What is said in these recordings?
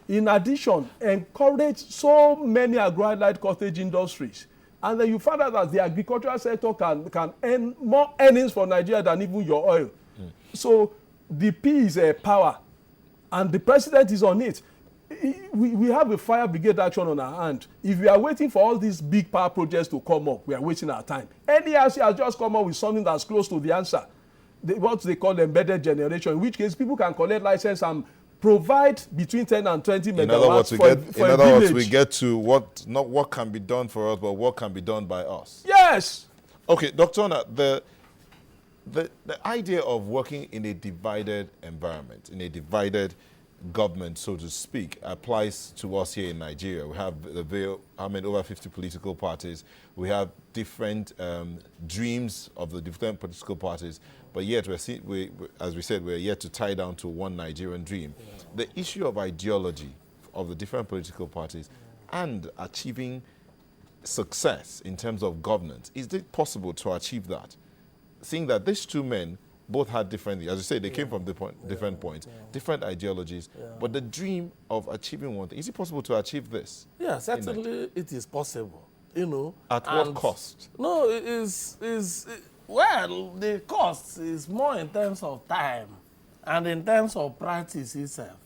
In addition, encourage so many agro-allied cottage industries. And then you find out that the agricultural sector can earn more earnings for Nigeria than even your oil. So the P is a power, and the president is on it. We have a fire brigade action on our hand. If we are waiting for all these big power projects to come up, we are wasting our time. NDRC has just come up with something that's close to the answer. What they call embedded generation, in which case people can collect license and provide between 10 and 20 megawatts. In other words, we get to not what can be done for us, but what can be done by us. Yes. Okay, Dr. Ona, the idea of working in a divided environment, in a divided government, so to speak, applies to us here in Nigeria. We have over 50 political parties. We have different dreams of the different political parties, but yet as we said, we're yet to tie down to one Nigerian dream. Yeah. The issue of ideology of the different political parties and achieving success in terms of governance, is it possible to achieve that? Seeing that these two men both had different, as you say, they came from different points, different ideologies, but the dream of achieving one thing, is it possible to achieve this? Yeah, certainly it is possible, At what cost? No, well, the cost is more in terms of time and in terms of practice itself,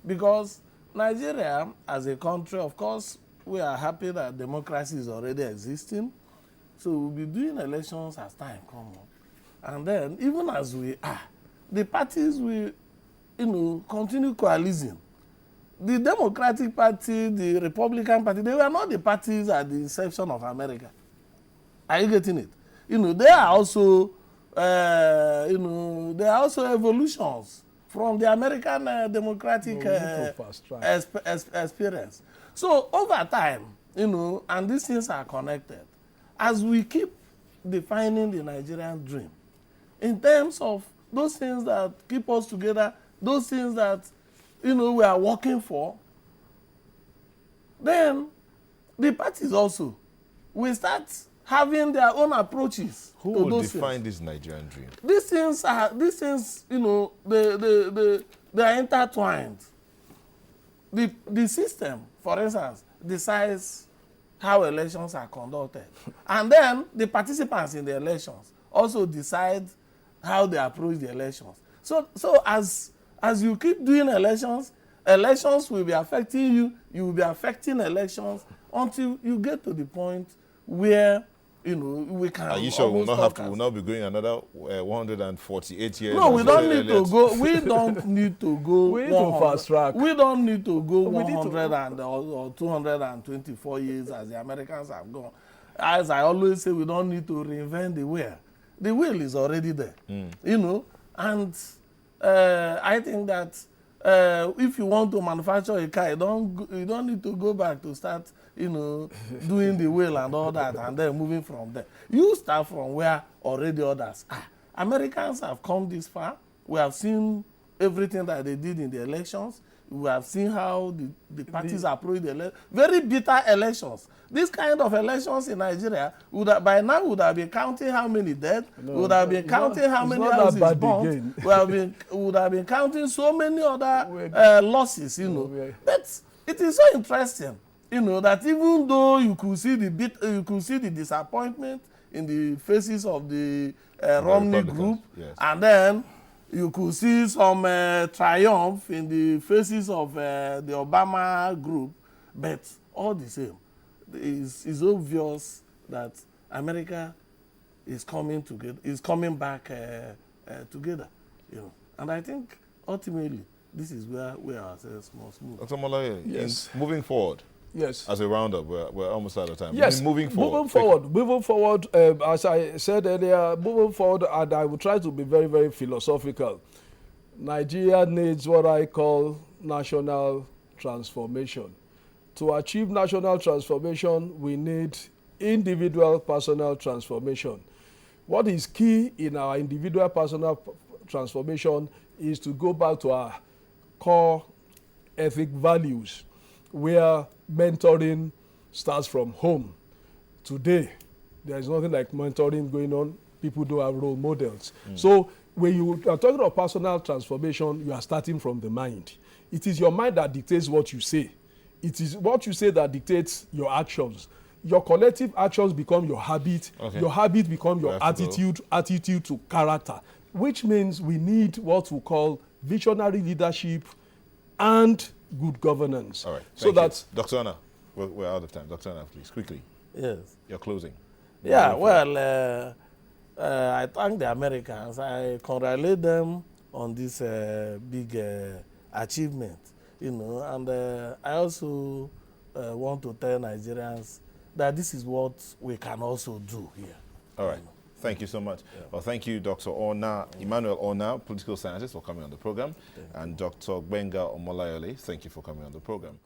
because Nigeria as a country, of course, we are happy that democracy is already existing, so we'll be doing elections as time comes up. And then, even as we are, the parties will, continue coalescing. The Democratic Party, the Republican Party, they were not the parties at the inception of America. Are you getting it? They are also, evolutions from the American democratic experience. So over time, and these things are connected. As we keep defining the Nigerian dream, in terms of those things that keep us together, those things that, we are working for, then the parties also will start having their own approaches. Who to will those define things. this Nigerian dream? These things, they are intertwined. The system, for instance, decides how elections are conducted. And then the participants in the elections also decide how they approach the elections. So as you keep doing elections will be affecting you, you will be affecting elections until you get to the point where, we can. Are you sure we'll not be going another 148 years? No, we don't need to go. We don't need to go. We need to fast track. We don't need to go 100 or 224 years as the Americans have gone. As I always say, we don't need to reinvent the wheel. The wheel is already there, and I think that if you want to manufacture a car, you don't need to go back to start, doing the wheel and all that, and then moving from there. You start from where already others are. Americans have come this far. We have seen everything that they did in the elections. We have seen how the parties approach the elections. Very bitter elections. This kind of elections in Nigeria by now would have been counting how many dead, would have been counting how many houses burnt, would have been counting so many other losses, But it is so interesting, that even though you could see the disappointment in the faces of the Romney group, yes. And then you could see some triumph in the faces of the Obama group, but all the same, it's obvious that America is coming back together, And I think ultimately this is where we ourselves must move. Dr. Omolayole, yes. Moving forward. Yes. As a roundup, we're almost out of time. Yes. Moving forward, as I said earlier, moving forward, and I will try to be very, very philosophical. Nigeria needs what I call national transformation. To achieve national transformation, we need individual personal transformation. What is key in our individual personal transformation is to go back to our core ethic values, where mentoring starts from home. Today, there is nothing like mentoring going on. People don't have role models. So when you are talking about personal transformation, you are starting from the mind. It is your mind that dictates what you say. It is what you say that dictates your actions. Your collective actions become your habit. Okay. Your habit become your attitude to character, which means we need what we call visionary leadership and good governance. All right. So that Dr. Anna, we're out of time. Dr. Anna, please, quickly. Yes. You're closing. Yeah, well, I thank the Americans. I congratulate them on this big achievement, you know, and I also want to tell Nigerians that this is what we can also do here. All right. Thank you so much. Yeah. Well, thank you, Dr. Emmanuel Ona, political scientist, for coming on the program, and Dr. Gbenga Omolayole, thank you for coming on the program.